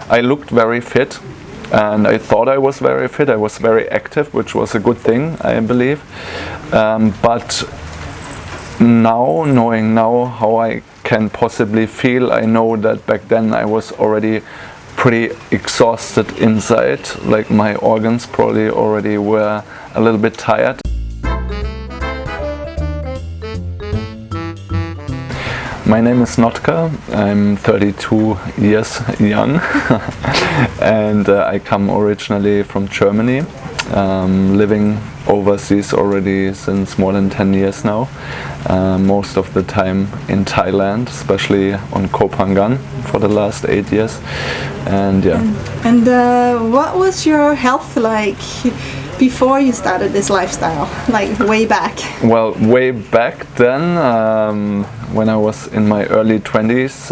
I looked very fit, and I thought I was very fit. I was very active, which was a good thing, I believe. But now, knowing now how I can possibly feel, I know that back then I was already pretty exhausted inside, like my organs probably already were a little bit tired. My name is Notker. I'm 32 years young and I come originally from Germany, living overseas already since more than 10 years now. Most of the time in Thailand, especially on Koh Phangan for the last 8 years. And yeah. And what was your health like before you started this lifestyle, like way back? Well, way back then, when I was in my early 20s,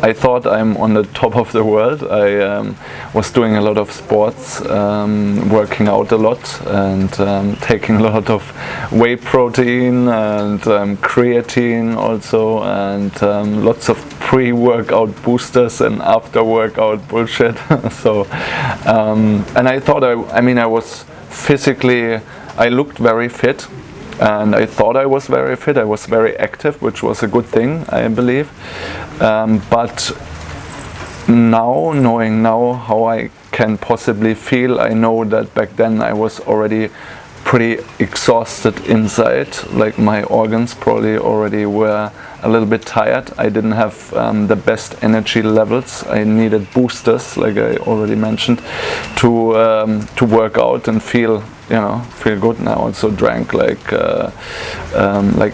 I thought I'm on the top of the world. I was doing a lot of sports, working out a lot, and taking a lot of whey protein and creatine also, and lots of pre-workout boosters and after-workout bullshit. So, and I thought I was physically, I looked very fit, and I thought I was very fit. I was very active, which was a good thing, I believe. But now, knowing now how I can possibly feel, I know that back then I was already pretty exhausted inside, like my organs probably already were a little bit tired. I didn't have the best energy levels. I needed boosters, like I already mentioned, to work out and feel good. And I also drank like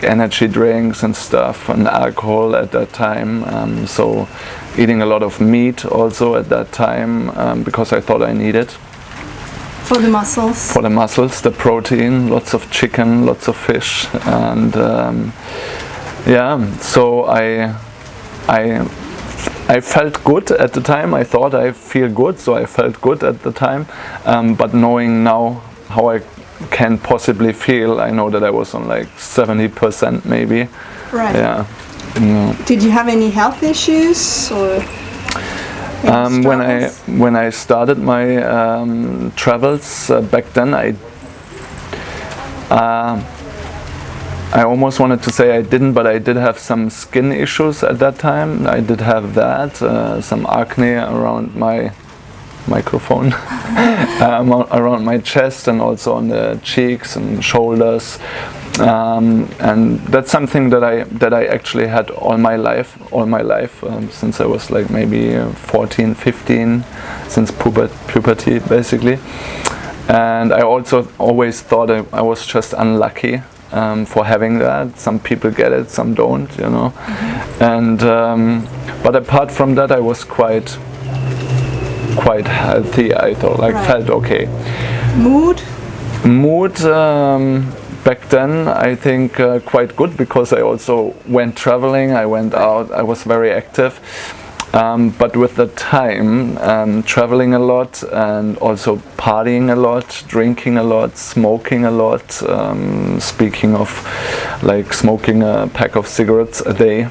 energy drinks and stuff and alcohol at that time. So eating a lot of meat also at that time because I thought I needed. For the muscles? For the muscles, the protein, lots of chicken, lots of fish, and so I felt good at the time. I thought I feel good, so I felt good at the time. But knowing now how I can possibly feel, I know that I was on like 70% maybe. Right. Yeah. Did you have any health issues or? When I started my travels back then, I almost wanted to say I didn't, but I did have some skin issues at that time. I did have that, some acne around my microphone, around my chest and also on the cheeks and shoulders. And that's something that I actually had all my life, since I was like maybe 14, 15, since puberty basically. And I also always thought I was just unlucky for having that. Some people get it, some don't, Mm-hmm. And but apart from that, I was quite healthy. I thought, felt okay. Mood. Back then, I think quite good because I also went traveling, I went out, I was very active. But with the time, traveling a lot and also partying a lot, drinking a lot, smoking a lot. Speaking of like smoking a pack of cigarettes a day.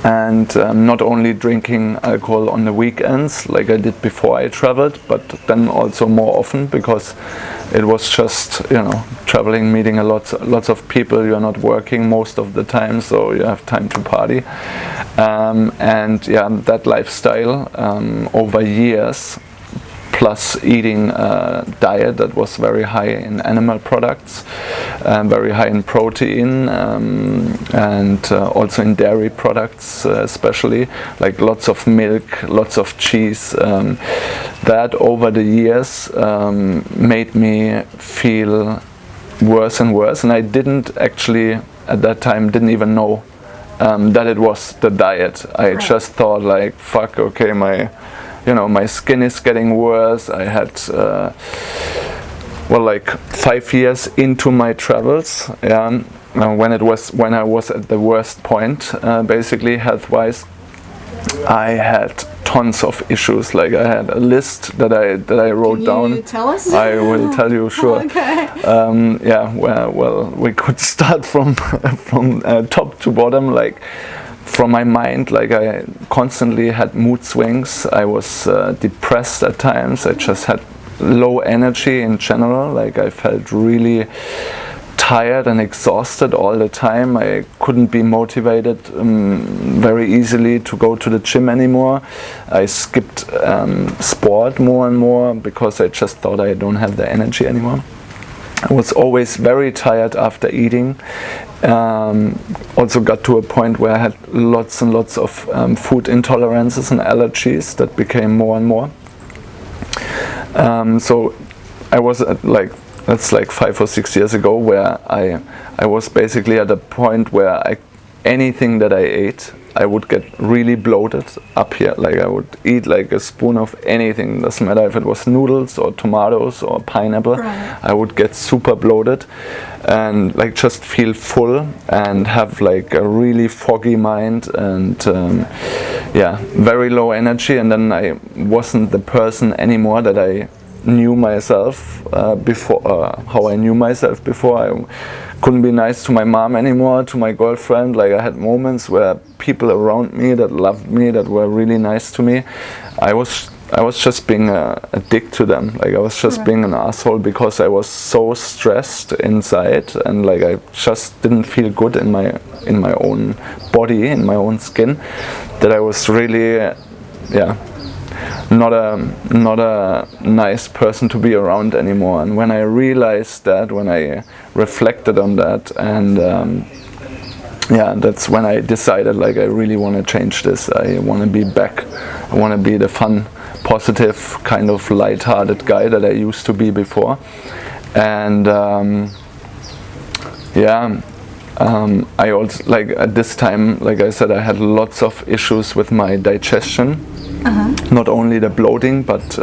And not only drinking alcohol on the weekends like I did before I traveled, but then also more often because it was just traveling, meeting lots of people. You're not working most of the time, so you have time to party. And yeah, that lifestyle over years, plus eating a diet that was very high in animal products, very high in protein, and also in dairy products, especially like lots of milk, lots of cheese. That over the years made me feel worse and worse, and I didn't actually at that time didn't even know that it was the diet. I just thought like, fuck, okay, my skin is getting worse. I had like 5 years into my travels, when I was at the worst point, basically health-wise, I had tons of issues. Like I had a list that I wrote down. Can you tell us? I will tell you, sure. Okay. Well, we could start from top to bottom. Like from my mind, like I constantly had mood swings. I was depressed at times. I just had low energy in general. Like I felt really tired and exhausted all the time. I couldn't be motivated very easily to go to the gym anymore. I skipped sport more and more because I just thought I don't have the energy anymore. I was always very tired after eating. Also got to a point where I had lots and lots of food intolerances and allergies that became more and more. So I was at that's like 5 or 6 years ago, where I was basically at a point where anything that I ate, I would get really bloated up here. Like I would eat like a spoon of anything, doesn't matter if it was noodles or tomatoes or pineapple. Right. I would get super bloated and like just feel full and have like a really foggy mind and very low energy. And then I wasn't the person anymore that I knew myself before, how I knew myself before. I couldn't be nice to my mom anymore, to my girlfriend. Like I had moments where people around me that loved me, that were really nice to me, I was just being a dick to them. Like I was just being an asshole because I was so stressed inside, and like I just didn't feel good in my own body, in my own skin, that I was really not a nice person to be around anymore. And when I realized that, when I reflected on that, and that's when I decided like I really want to change this. I want to be back. I want to be the fun, positive, kind of light-hearted guy that I used to be before. And I also, like at this time, like I said, I had lots of issues with my digestion. Not only the bloating, but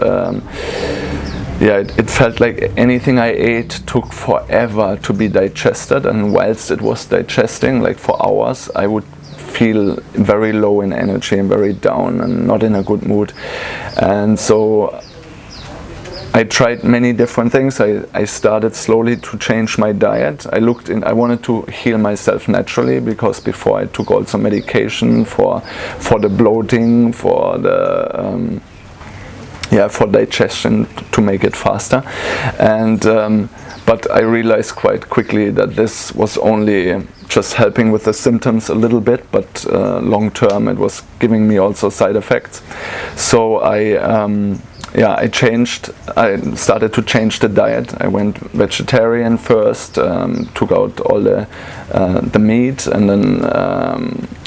it felt like anything I ate took forever to be digested, and whilst it was digesting, like for hours, I would feel very low in energy and very down and not in a good mood. And so I tried many different things. I started slowly to change my diet. I wanted to heal myself naturally, because before I took also medication for the bloating, for the for digestion, to make it faster. And but I realized quite quickly that this was only just helping with the symptoms a little bit, but long term it was giving me also side effects. So I started to change the diet. I went vegetarian first, took out all the meat, and then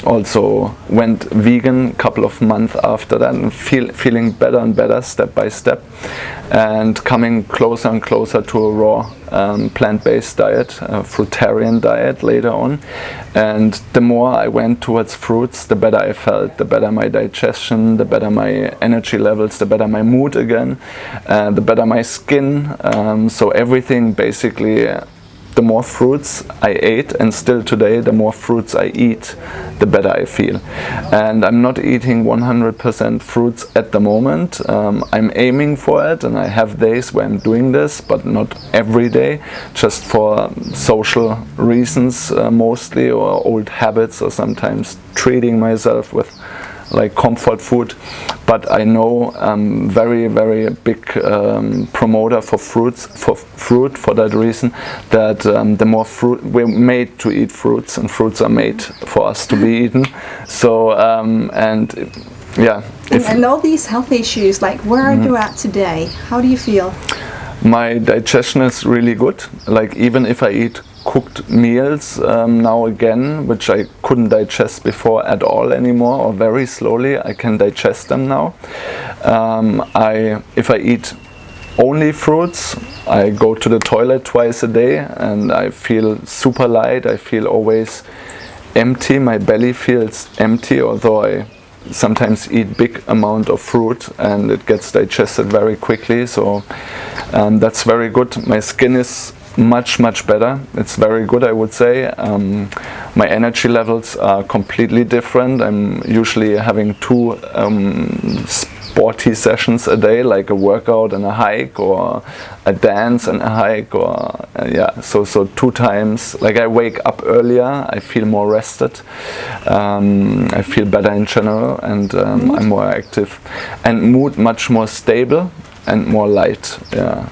also went vegan a couple of months after that, and feeling better and better step by step, and coming closer and closer to a raw plant-based diet, a fruitarian diet later on. And the more I went towards fruits, the better I felt, the better my digestion, the better my energy levels, the better my mood again, the better my skin. So everything basically, the more fruits I ate, and still today, the more fruits I eat, the better I feel. And I'm not eating 100% fruits at the moment. I'm aiming for it, and I have days where I'm doing this, but not every day, just for social reasons mostly, or old habits, or sometimes treating myself with like comfort food. But I know I'm very, very big promoter for fruit for that reason, that the more fruit, we're made to eat fruits, and fruits are made for us to be eaten. So and all these health issues, like where are you at today? How do you feel? My digestion is really good. Like even if I eat cooked meals now again, which I couldn't digest before at all anymore, or very slowly, I can digest them now. If I eat only fruits, I go to the toilet twice a day, and I feel super light. I feel always empty. My belly feels empty, although I sometimes eat big amount of fruit and it gets digested very quickly. So that's very good. My skin is much better. It's very good, I would say. My energy levels are completely different. I'm usually having two 40 sessions a day, like a workout and a hike, or a dance and a hike, or so 2 times. Like I wake up earlier, I feel more rested, I feel better in general, and I'm more active, and mood much more stable and more light. Yeah,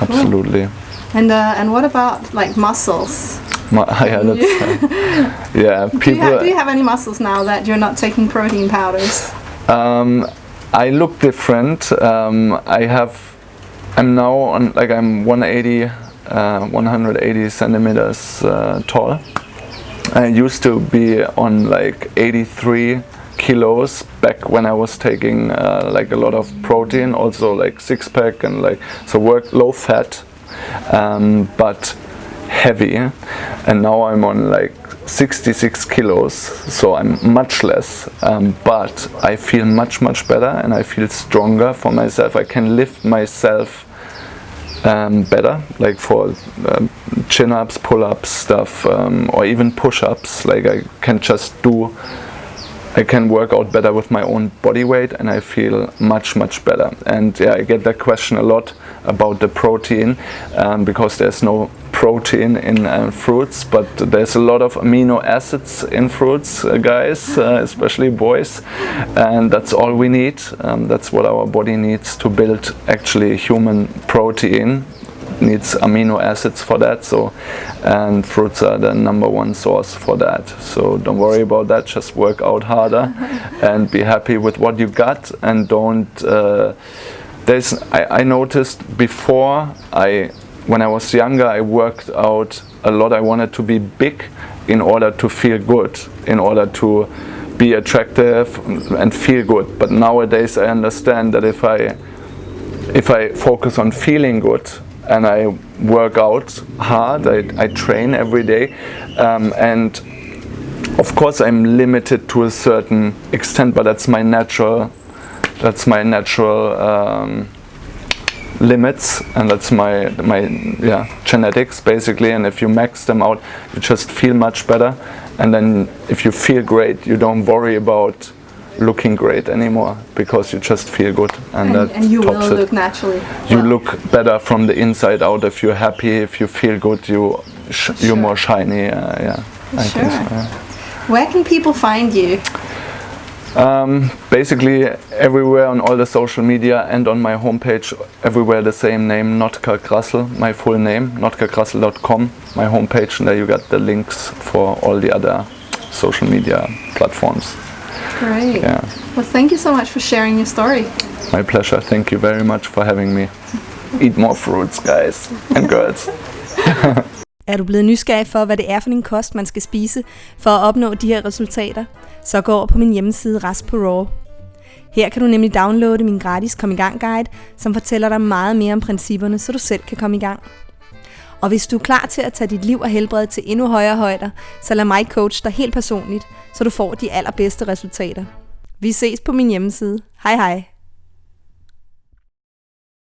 absolutely. Cool. And what about like muscles? People. Do you have any muscles now that you're not taking protein powders? I look different. I'm now on, like, I'm 180 centimeters tall. I used to be on like 83 kilos back when I was taking like a lot of protein, also like 6-pack, and like work low fat, but heavy. And now I'm on like 66 kilos, so I'm much less, but I feel much better, and I feel stronger for myself. I can lift myself better, like for chin-ups, pull-ups stuff, or even push-ups. Like I can work out better with my own body weight, and I feel much better. And I get that question a lot about the protein, because there's no protein in fruits, but there's a lot of amino acids in fruits, guys, especially boys, and that's all we need. That's what our body needs to build actually human protein. Needs amino acids for that, and fruits are the #1 source for that. So don't worry about that, just work out harder and be happy with what you got, and don't I noticed before, when I was younger, I worked out a lot. I wanted to be big in order to feel good, in order to be attractive and feel good. But nowadays I understand that if I focus on feeling good, and I work out hard, I train every day, and of course I'm limited to a certain extent, but that's my natural limits, and that's my genetics basically. And if you max them out, you just feel much better, and then if you feel great, you don't worry about looking great anymore, because you just feel good, and you tops will it. Look naturally. You look better from the inside out. If you're happy, if you feel good, you're more shiny. I think so, yeah. Where can people find you? Basically everywhere, on all the social media, and on my homepage, everywhere the same name, Notker, my full name, notkergrassel.com, my homepage, and there you got the links for all the other social media platforms. Great. Yeah. Well, thank you so much for sharing your story. My pleasure. Thank you very much for having me. Eat more fruits, guys and girls. Er du blevet nysgerrig for, hvad det er for en kost, man skal spise for at opnå de her resultater? Så gå over på min hjemmeside Rask på Raw. Her kan du nemlig downloade min gratis Kom I gang guide, som fortæller dig meget mere om principperne, så du selv kan komme i gang. Og hvis du er klar til at tage dit liv og helbred til endnu højere højder, så lad mig coach dig helt personligt, så du får de allerbedste resultater. Vi ses på min hjemmeside. Hej hej!